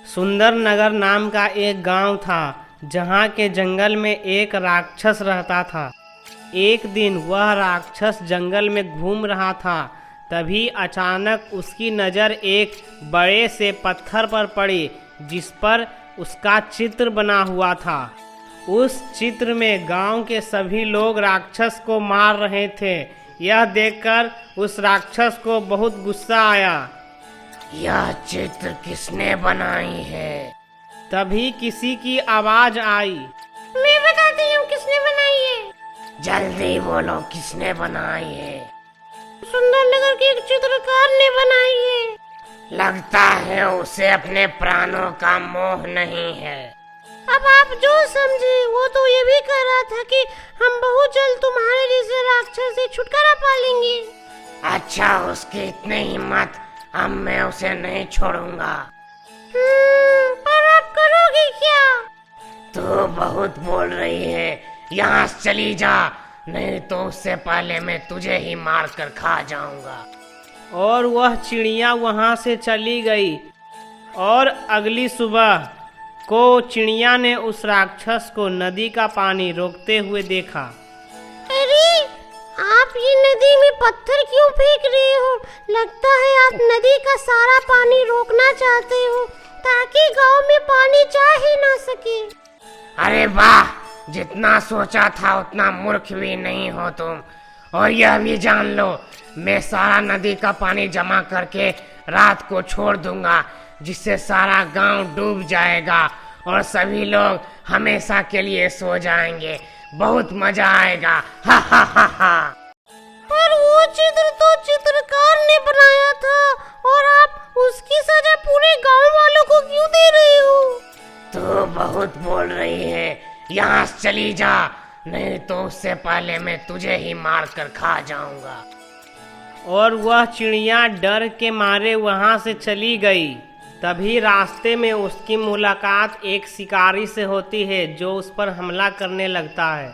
सुंदर नगर नाम का एक गांव था जहां के जंगल में एक राक्षस रहता था। एक दिन वह राक्षस जंगल में घूम रहा था, तभी अचानक उसकी नज़र एक बड़े से पत्थर पर पड़ी जिस पर उसका चित्र बना हुआ था। उस चित्र में गांव के सभी लोग राक्षस को मार रहे थे। यह देखकर उस राक्षस को बहुत गुस्सा आया। यह चित्र किसने बनाई है? तभी किसी की आवाज आई। मैं बताती हूँ किसने बनाई है। जल्दी बोलो, किसने बनाई है? सुंदरनगर के एक चित्रकार ने बनाई है। लगता है उसे अपने प्राणों का मोह नहीं है। अब आप जो समझे। वो तो ये भी कह रहा था कि हम बहुत जल्द तुम्हारे जैसे राक्षस से छुटकारा पा लेंगे। अच्छा, उसकी इतनी हिम्मत, अब मैं उसे नहीं छोड़ूंगा। पर आप करोगे क्या? तू बहुत बोल रही है, यहाँ से चली जा, नहीं तो उससे पहले मैं तुझे ही मार कर खा जाऊंगा। और वह चिड़िया वहां से चली गई। और अगली सुबह को चिड़िया ने उस राक्षस को नदी का पानी रोकते हुए देखा। अरे, आप ये नदी में पत्थर क्यों फेंक रहे हो? लगता है आप नदी का सारा पानी रोकना चाहते हो ताकि गांव में पानी जा ही ना सके। अरे वाह, जितना सोचा था उतना मूर्ख भी नहीं हो तुम। और यह भी जान लो, मैं सारा नदी का पानी जमा करके रात को छोड़ दूंगा, जिससे सारा गांव डूब जाएगा और सभी लोग हमेशा के लिए सो जाएंगे। बहुत मजा आएगा। हा हा हा हा। पर वो चित्र तो चित्रकार ने बनाया था और आप उसकी सजा पूरे गांव वालों को क्यों दे रहे हो? तू बहुत बोल रही है, यहाँ से चली जा, नहीं तो उससे पहले मैं तुझे ही मार कर खा जाऊंगा। और वह चिड़िया डर के मारे वहां से चली गई। तभी रास्ते में उसकी मुलाकात एक शिकारी से होती है जो उस पर हमला करने लगता है।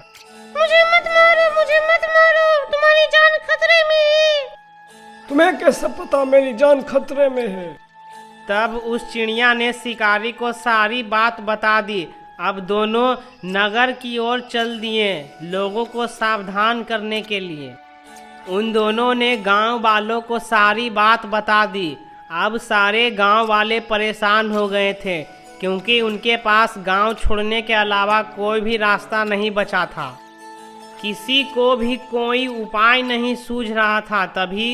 मुझे मत मारो, मुझे मत मारो, तुम्हारी जान खतरे में है। तुम्हें कैसे पता मेरी जान खतरे में है? तब उस चिड़िया ने शिकारी को सारी बात बता दी। अब दोनों नगर की ओर चल दिए लोगों को सावधान करने के लिए। उन दोनों ने गांव वालों को सारी बात बता दी। अब सारे गांव वाले परेशान हो गए थे क्योंकि उनके पास गांव छोड़ने के अलावा कोई भी रास्ता नहीं बचा था। किसी को भी कोई उपाय नहीं सूझ रहा था। तभी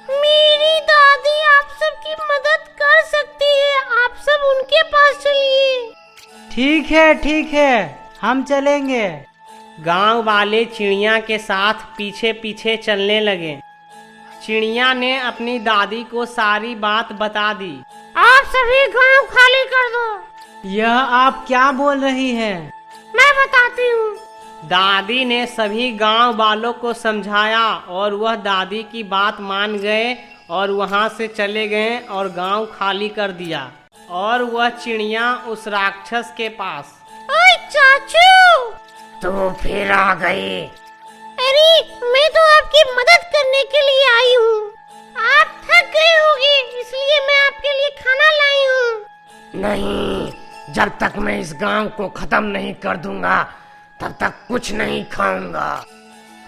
मेरी दादी आप सबकी मदद कर सकती है, आप सब उनके पास चलिए। ठीक है, हम चलेंगे। गांव वाले चिड़िया के साथ पीछे पीछे चलने लगे। चिड़िया ने अपनी दादी को सारी बात बता दी। आप सभी गांव खाली कर दो। यह आप क्या बोल रही हैं? मैं बताती हूँ। दादी ने सभी गांव वालों को समझाया और वह दादी की बात मान गए और वहां से चले गए और गांव खाली कर दिया। और वह चिड़िया उस राक्षस के पास। ओए चाचू, तू फिर आ गई। अरे, मैं तो आपकी मदद करने के लिए आई हूँ। आप थक गए होंगे, इसलिए मैं आपके लिए खाना लाई हूँ। नहीं, जब तक मैं इस गांव को खत्म नहीं कर दूंगा तब तक कुछ नहीं खाऊंगा।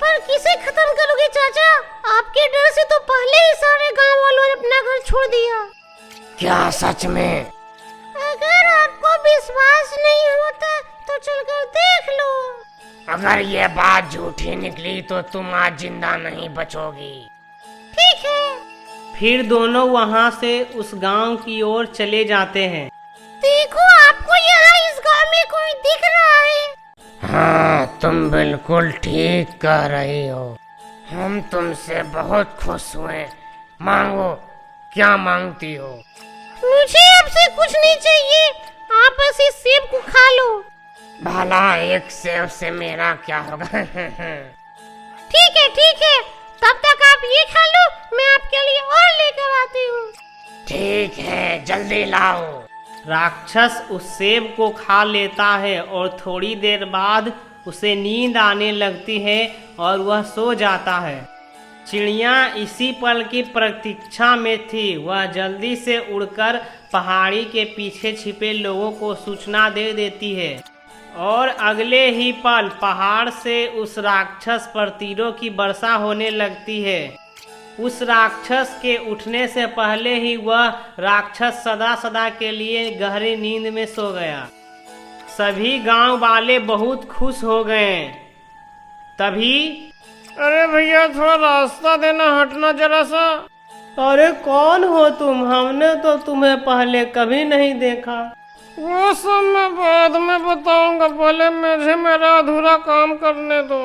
पर किसे खत्म करोगे चाचा? आपके डर से तो पहले ही सारे गांव वालों ने अपना घर छोड़ दिया। क्या सच में? अगर आपको विश्वास नहीं होता तो चलकर देख लो। अगर ये बात झूठी निकली तो तुम आज जिंदा नहीं बचोगी। ठीक है। फिर दोनों वहां से उस गांव की ओर चले जाते हैं। देखो, आपको यहाँ इस गांव में कोई दिख रहा है? हाँ, तुम बिल्कुल ठीक कह रही हो। हम तुमसे बहुत खुश हुए। मांगो, क्या मांगती हो? मुझे आपसे कुछ नहीं चाहिए, आप बस इस सेब को खा लो। भला एक सेब से मेरा क्या होगा? ठीक है, तब तक आप ये खा लो, मैं आपके लिए और लेकर आती हूँ। ठीक है, जल्दी लाओ। राक्षस उस सेब को खा लेता है और थोड़ी देर बाद उसे नींद आने लगती है और वह सो जाता है। चिड़िया इसी पल की प्रतीक्षा में थी। वह जल्दी से उड़कर पहाड़ी के पीछे छिपे लोगों को सूचना दे देती है और अगले ही पल पहाड़ से उस राक्षस पर तीरों की वर्षा होने लगती है। उस राक्षस के उठने से पहले ही वह राक्षस सदा सदा के लिए गहरी नींद में सो गया। सभी गांव वाले बहुत खुश हो गए। तभी अरे भैया थोड़ा रास्ता देना, हटना जरा सा। अरे कौन हो तुम? हमने तो तुम्हें पहले कभी नहीं देखा। वो सब मैं बाद में बताऊंगा, पहले मुझे मेरा अधूरा काम करने दो।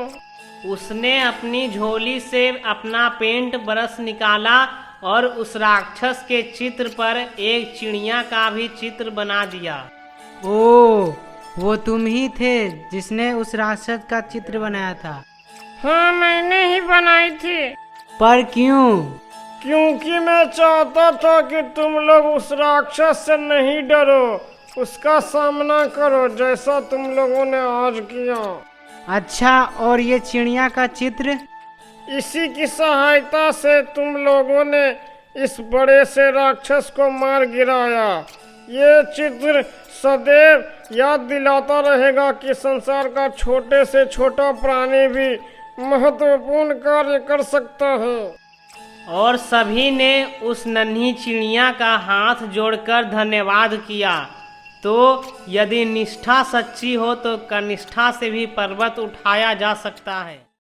उसने अपनी झोली से अपना पेंट ब्रश निकाला और उस राक्षस के चित्र पर एक चिड़िया का भी चित्र बना दिया। ओह, वो तुम ही थे जिसने उस राक्षस का चित्र बनाया था? हाँ, मैंने ही बनाई थी। पर क्यों? क्योंकि मैं चाहता था कि तुम लोग उस राक्षस से नहीं डरो, उसका सामना करो जैसा तुम लोगों ने आज किया। अच्छा, और ये चिड़िया का चित्र? इसी की सहायता से तुम लोगों ने इस बड़े से राक्षस को मार गिराया। ये चित्र सदैव याद दिलाता रहेगा कि संसार का छोटे से छोटा प्राणी भी महत्वपूर्ण कार्य कर सकता है। और सभी ने उस नन्ही चिड़िया का हाथ जोड़कर धन्यवाद किया। तो यदि निष्ठा सच्ची हो तो कनिष्ठा से भी पर्वत उठाया जा सकता है।